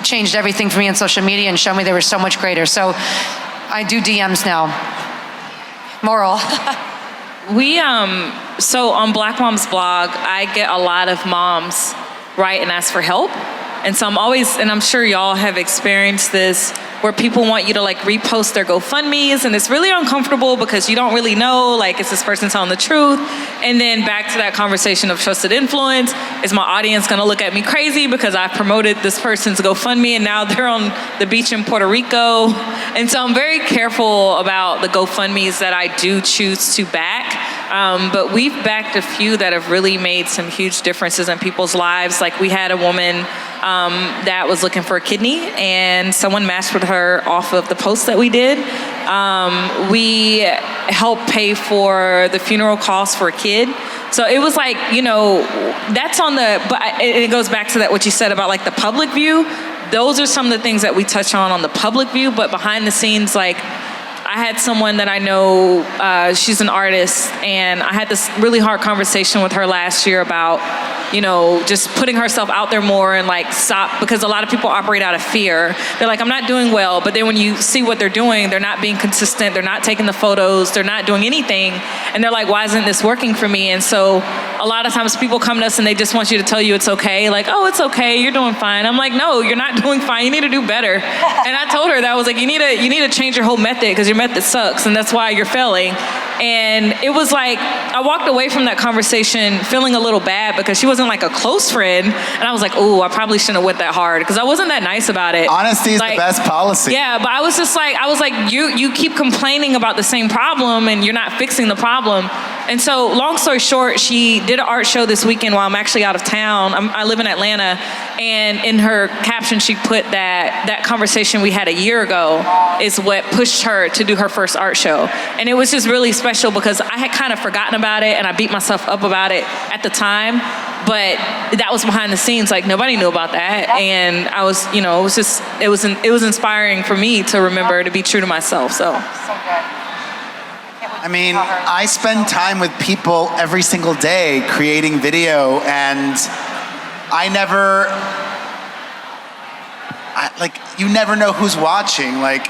changed everything for me on social media and showed me there was so much greater. So I do DMs now. Moral. So on Black Mom's blog, I get a lot of moms write and ask for help. And so I'm always, and I'm sure y'all have experienced this, where people want you to like repost their GoFundMes, and it's really uncomfortable because you don't really know, like, is this person telling the truth? And then back to that conversation of trusted influence, is my audience gonna look at me crazy because I promoted this person's GoFundMe and now they're on the beach in Puerto Rico? And so I'm very careful about the GoFundMes that I do choose to back. But we've backed a few that have really made some huge differences in people's lives. Like we had a woman that was looking for a kidney, and someone matched with her off of the post that we did. We helped pay for the funeral costs for a kid. So it was like, that's on but it goes back to that, what you said about like the public view. Those are some of the things that we touch on the public view, but behind the scenes, like, I had someone that I know, she's an artist, and I had this really hard conversation with her last year about, just putting herself out there more and like stop, because a lot of people operate out of fear. They're like, I'm not doing well, but then when you see what they're doing, they're not being consistent, they're not taking the photos, they're not doing anything, and they're like, why isn't this working for me? And so a lot of times people come to us and they just want you to tell you it's okay, like, oh, it's okay, you're doing fine. I'm like, no, you're not doing fine, you need to do better. And I told her that, I was like, you need to change your whole method, because your method sucks, and that's why you're failing. And it was like, I walked away from that conversation feeling a little bad because she wasn't like a close friend. And I was like, oh, I probably shouldn't have went that hard, because I wasn't that nice about it. Honesty is like, the best policy. Yeah, but I was like, you keep complaining about the same problem and you're not fixing the problem. And so long story short, she did an art show this weekend while I'm actually out of town. I live in Atlanta. And in her caption, she put that conversation we had a year ago is what pushed her to do her first art show. And it was just really special because I had kind of forgotten about it and I beat myself up about it at the time. But that was behind the scenes, like nobody knew about that. And I was, it was inspiring for me to remember to be true to myself, so. I mean, I spend time with people every single day creating video, and you never know who's watching. Like,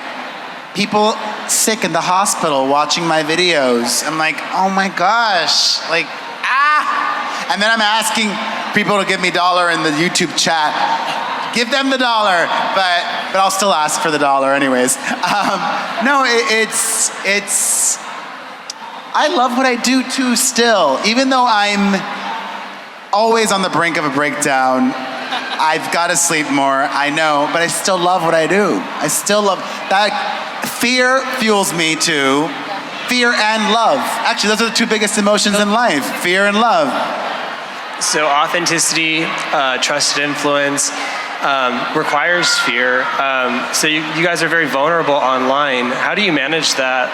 people sick in the hospital watching my videos. I'm like, oh my gosh, like, And then I'm asking people to give me $1 in the YouTube chat. Give them the $1, but I'll still ask for the $1 anyways. No, it's. I love what I do too still. Even though I'm always on the brink of a breakdown, I've got to sleep more, I know, but I still love what I do. I still love that. Fear fuels me too. Fear and love. Actually, those are the two biggest emotions in life, fear and love. So authenticity, trusted influence, requires fear. So you guys are very vulnerable online. How do you manage that?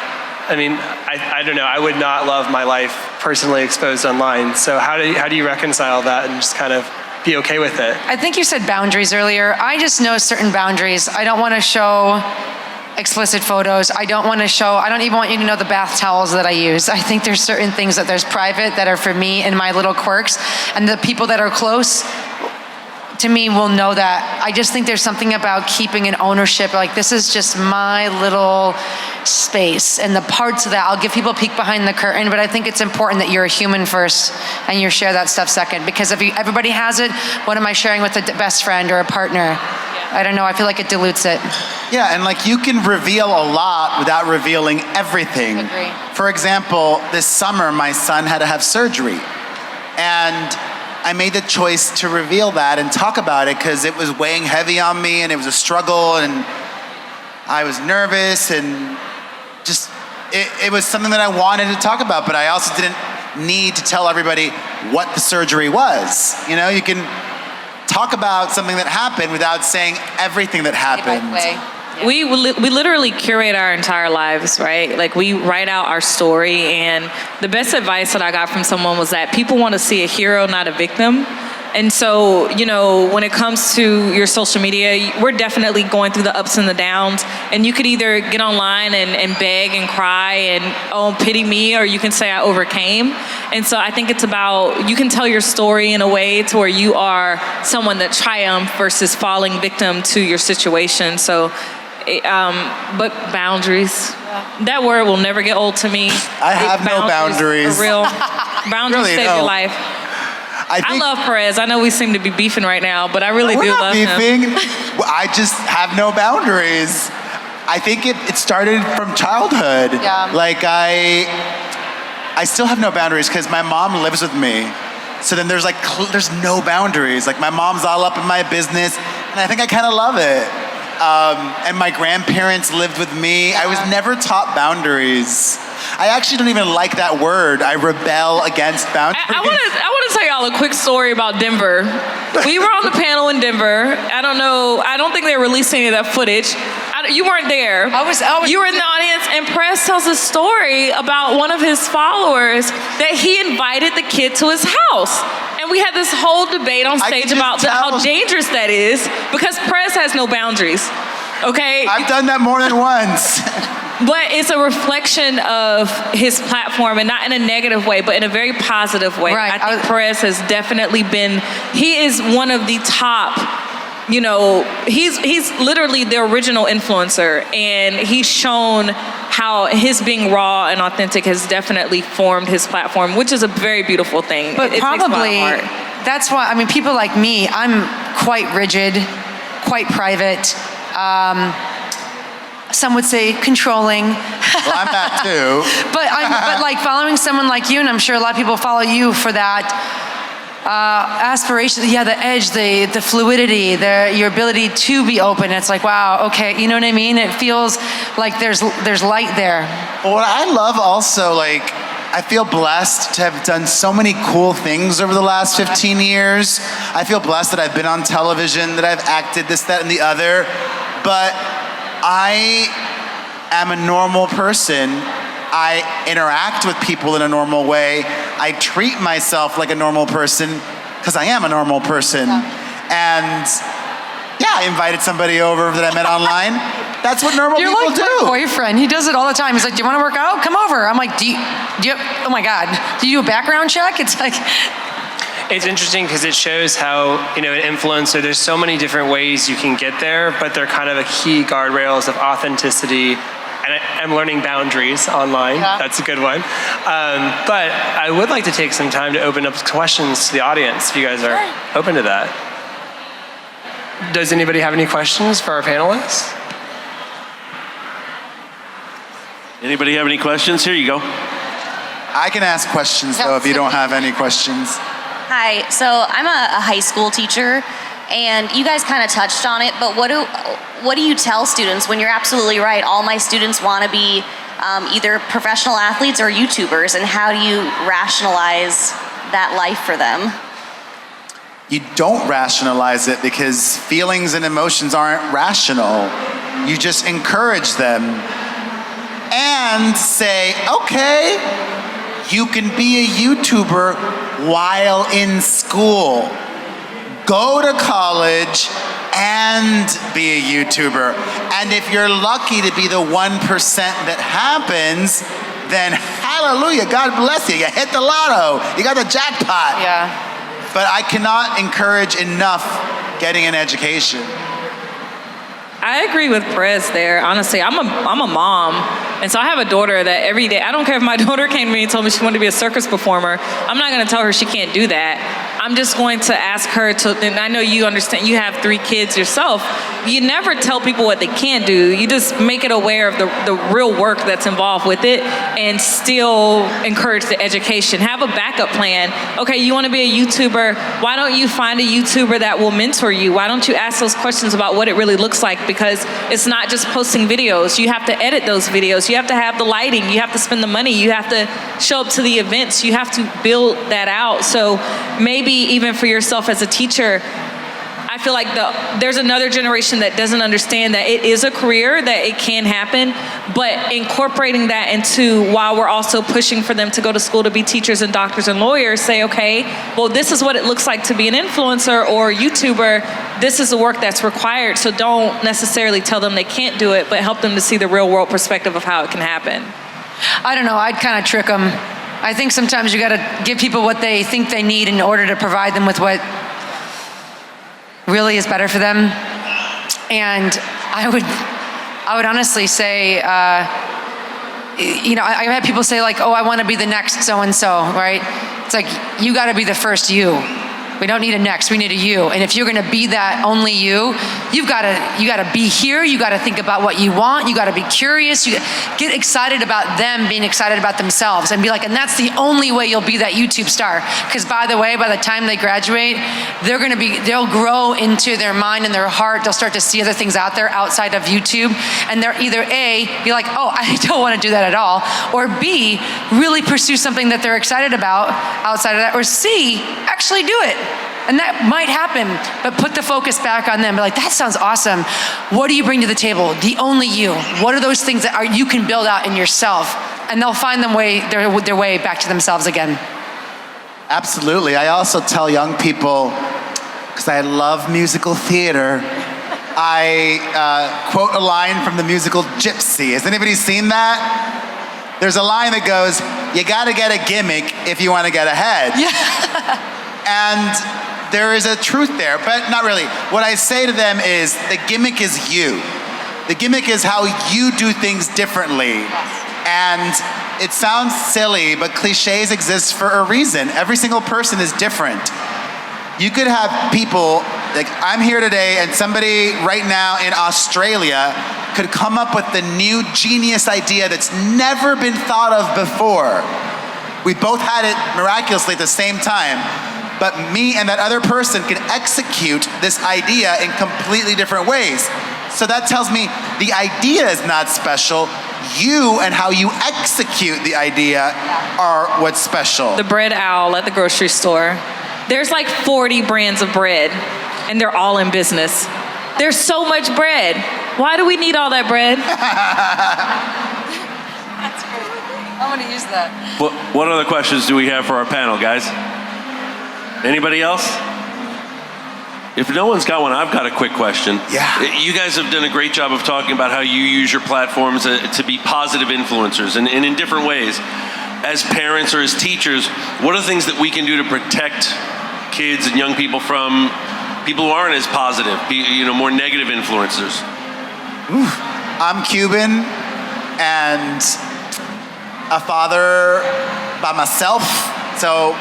I mean, I don't know. I would not love my life personally exposed online. So how do you reconcile that and just kind of be okay with it? I think you said boundaries earlier. I just know certain boundaries. I don't want to show explicit photos. I don't even want you to know the bath towels that I use. I think there's certain things that there's private that are for me and my little quirks, and the people that are close to me will know that. I just think there's something about keeping an ownership, like this is just my little space, and the parts of that, I'll give people a peek behind the curtain, but I think it's important that you're a human first and you share that stuff second, because if everybody has it, what am I sharing with a best friend or a partner? I don't know, I feel like it dilutes it. Yeah, and like you can reveal a lot without revealing everything. Agree. For example, this summer, my son had to have surgery, and I made the choice to reveal that and talk about it because it was weighing heavy on me and it was a struggle and I was nervous and just, it was something that I wanted to talk about, but I also didn't need to tell everybody what the surgery was. You know, you can talk about something that happened without saying everything that happened. We literally curate our entire lives, right? Like we write out our story, and the best advice that I got from someone was that people want to see a hero, not a victim. And so, you know, when it comes to your social media, we're definitely going through the ups and the downs. And you could either get online and beg and cry and, oh, pity me, or you can say I overcame. And so I think it's about, you can tell your story in a way to where you are someone that triumphed versus falling victim to your situation. So, but boundaries. That word will never get old to me. I have no boundaries. For real. Boundaries Really, save no. your life. I love Perez. I know we seem to be beefing right now, but I really do love him. We're not beefing. I just have no boundaries. I think it started from childhood. Yeah. Like I still have no boundaries because my mom lives with me. So then there's there's no boundaries. Like my mom's all up in my business, and I think I kind of love it. And my grandparents lived with me. I was never taught boundaries. I actually don't even like that word. I rebel against boundaries. I want to tell y'all a quick story about Denver. We were on the panel in Denver. I don't think they released any of that footage. You weren't there. I was. You were in the audience, and Perez tells a story about one of his followers that he invited the kid to his house. And we had this whole debate on stage about how dangerous that is because Perez has no boundaries. Okay? I've done that more than once. But it's a reflection of his platform, and not in a negative way, but in a very positive way. Right. I think Perez has definitely been, he is one of the top, you know, he's literally the original influencer, and he's shown how his being raw and authentic has definitely formed his platform, which is a very beautiful thing. But it probably, takes a lot of heart. that's why, I mean, people like me, I'm quite rigid, quite private. Some would say controlling. Well, I'm that too. but like following someone like you, and I'm sure a lot of people follow you for that aspiration. Yeah, the edge, the fluidity, your ability to be open. It's like, wow, okay, you know what I mean? It feels like there's light there. Well, what I love also, like, I feel blessed to have done so many cool things over the last 15 years. I feel blessed that I've been on television, that I've acted this, that, and the other. But I am a normal person. I interact with people in a normal way. I treat myself like a normal person because I am a normal person. And yeah, I invited somebody over that I met online. That's what normal You're people like do. my boyfriend. He does it all the time. He's like, do you want to work out? Come over. I'm like, do you oh my God, do you do a background check? It's like... It's interesting because it shows how, you know, an influencer, there's so many different ways you can get there, but they're kind of a key guardrails of authenticity. And I'm learning boundaries online. Yeah. That's a good one. But I would like to take some time to open up questions to the audience if you guys are open to that. Does anybody have any questions for our panelists? Anybody have any questions? Here you go. I can ask questions though if you don't have any questions. Hi, so I'm a high school teacher, and you guys kind of touched on it, but what do you tell students when you're absolutely right? All my students want to be either professional athletes or YouTubers, and how do you rationalize that life for them? You don't rationalize it because feelings and emotions aren't rational. You just encourage them and say, okay, you can be a YouTuber while in school. Go to college and be a YouTuber. And if you're lucky to be the 1% that happens, then hallelujah, God bless you. You hit the lotto. You got the jackpot. Yeah. But I cannot encourage enough getting an education. I agree with Perez there. Honestly, I'm a mom, and so I have a daughter that every day, I don't care if my daughter came to me and told me she wanted to be a circus performer, I'm not going to tell her she can't do that. I'm just going to ask her to, and I know you understand, you have 3 kids yourself. You never tell people what they can't do. You just make it aware of the real work that's involved with it and still encourage the education. Have a backup plan. Okay, you want to be a YouTuber. Why don't you find a YouTuber that will mentor you? Why don't you ask those questions about what it really looks like? Because it's not just posting videos. You have to edit those videos. You have to have the lighting. You have to spend the money. You have to show up to the events. You have to build that out. So maybe even for yourself as a teacher, I feel like there's another generation that doesn't understand that it is a career, that it can happen, but incorporating that into while we're also pushing for them to go to school to be teachers and doctors and lawyers, say, okay, well, this is what it looks like to be an influencer or YouTuber. This is the work that's required. So don't necessarily tell them they can't do it, but help them to see the real world perspective of how it can happen. I don't know, I'd kind of trick them. I think sometimes you got to give people what they think they need in order to provide them with what really is better for them. And I would honestly say, I had people say like, oh, I want to be the next so-and-so, right? It's like, you got to be the first you. We don't need a next, we need a you. And if you're gonna be that only you gotta be here, you gotta think about what you want, you gotta be curious, you get excited about them being excited about themselves and be like, and that's the only way you'll be that YouTube star. Because by the way, by the time they graduate, they'll grow into their mind and their heart, they'll start to see other things out there outside of YouTube, and they're either A, be like, oh, I don't wanna do that at all, or B, really pursue something that they're excited about outside of that, or C, actually do it. And that might happen, but put the focus back on them. Be like, that sounds awesome. What do you bring to the table? The only you. What are those things that you can build out in yourself? And they'll find their way back to themselves again. Absolutely. I also tell young people, because I love musical theater, I quote a line from the musical Gypsy. Has anybody seen that? There's a line that goes, you gotta get a gimmick if you wanna get ahead. Yeah. And there is a truth there, but not really. What I say to them is, the gimmick is you. The gimmick is how you do things differently. And it sounds silly, but cliches exist for a reason. Every single person is different. You could have people, like I'm here today and somebody right now in Australia could come up with the new genius idea that's never been thought of before. We both had it miraculously at the same time. But me and that other person can execute this idea in completely different ways. So that tells me the idea is not special. You and how you execute the idea are what's special. The bread owl at the grocery store. There's like 40 brands of bread, and they're all in business. There's so much bread. Why do we need all that bread? That's great. I'm gonna use that. What other questions do we have for our panel, guys? Anybody else? If no one's got one, I've got a quick question. Yeah. You guys have done a great job of talking about how you use your platforms to be positive influencers and in different ways. As parents or as teachers, what are the things that we can do to protect kids and young people from people who aren't as positive, more negative influencers? I'm Cuban and a father by myself, so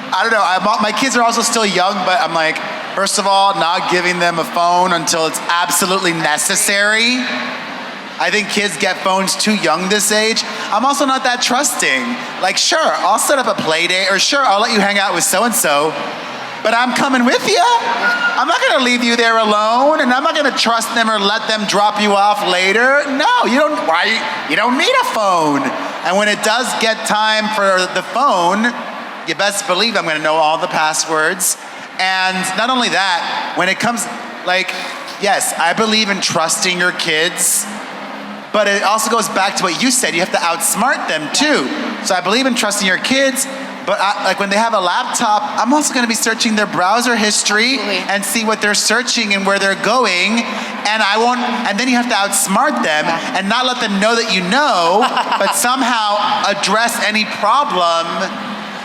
I don't know, my kids are also still young, but I'm like, first of all, not giving them a phone until it's absolutely necessary. I think kids get phones too young this age. I'm also not that trusting. Like, sure, I'll set up a play date, or sure, I'll let you hang out with so-and-so, but I'm coming with you. I'm not gonna leave you there alone, and I'm not gonna trust them or let them drop you off later. No, you don't need a phone. And when it does get time for the phone, you best believe I'm gonna know all the passwords. And not only that, when it comes, like, yes, I believe in trusting your kids, but it also goes back to what you said, you have to outsmart them too. So I believe in trusting your kids, but like when they have a laptop, I'm also gonna be searching their browser history and see what they're searching and where they're going, and then you have to outsmart them and not let them know that you know, but somehow address any problem.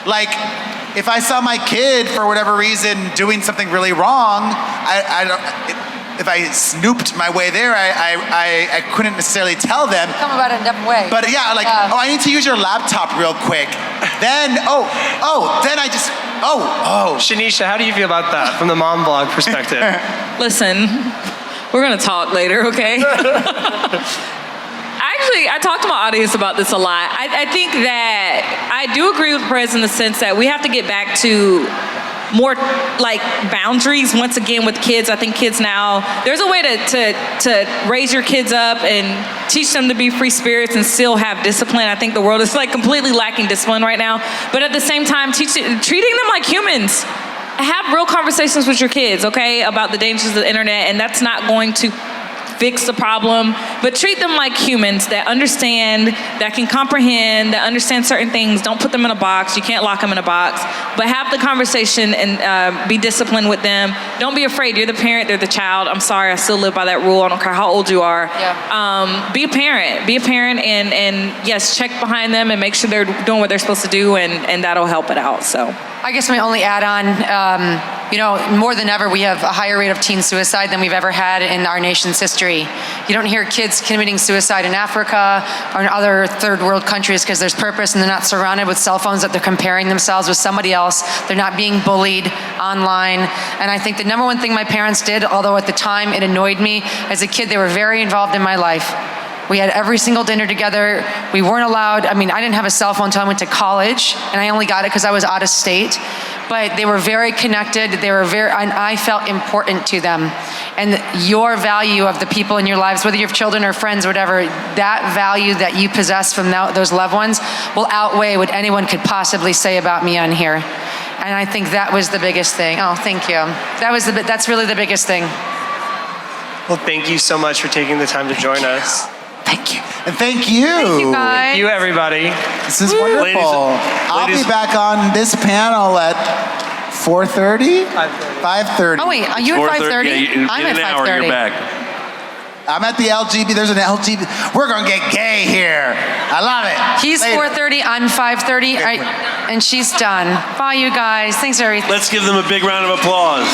Like, if I saw my kid, for whatever reason, doing something really wrong, if I snooped my way there, I couldn't necessarily tell them. Come about it in a different way. But yeah, I need to use your laptop real quick. Then, then I just Oh. Shanicia, how do you feel about that from the mom blog perspective? Listen, we're gonna talk later, okay? Actually, I talk to my audience about this a lot. I think that I do agree with Perez in the sense that we have to get back to more like boundaries once again with kids. I think kids now, there's a way to raise your kids up and teach them to be free spirits and still have discipline. I think the world is like completely lacking discipline right now. But at the same time, treating them like humans. Have real conversations with your kids, okay, about the dangers of the internet, and that's not going to fix the problem, but treat them like humans that understand, that can comprehend, that understand certain things. Don't put them in a box. You can't lock them in a box, but have the conversation and be disciplined with them. Don't be afraid. You're the parent, they're the child. I'm sorry, I still live by that rule. I don't care how old you are. Yeah. Be a parent. Be a parent and yes, check behind them and make sure they're doing what they're supposed to do, and that'll help it out, so. I guess my only add-on, more than ever, we have a higher rate of teen suicide than we've ever had in our nation's history. You don't hear kids committing suicide in Africa or in other third world countries because there's purpose and they're not surrounded with cell phones that they're comparing themselves with somebody else. They're not being bullied online. And I think the number one thing my parents did, although at the time it annoyed me, as a kid, they were very involved in my life. We had every single dinner together. We weren't allowed, I didn't have a cell phone until I went to college, and I only got it because I was out of state. But they were very connected. And I felt important to them. And your value of the people in your lives, whether you have children or friends, whatever, that value that you possess from those loved ones will outweigh what anyone could possibly say about me on here. And I think that was the biggest thing. Oh, thank you. That's really the biggest thing. Well, thank you so much for taking the time to join us. Thank you. And thank you. Thank you, guys. Thank you, everybody. This is wonderful. I'll be back on this panel at 4:30? 5:30. Oh, wait, are you at 5:30? Yeah, I'm in at an hour, 5:30. you're back. I'm at the LGBT. There's an LGBT. We're going to get gay here. I love it. He's Later. 4:30, I'm 5:30, and she's done. Bye, you guys. Thanks for everything. Let's give them a big round of applause.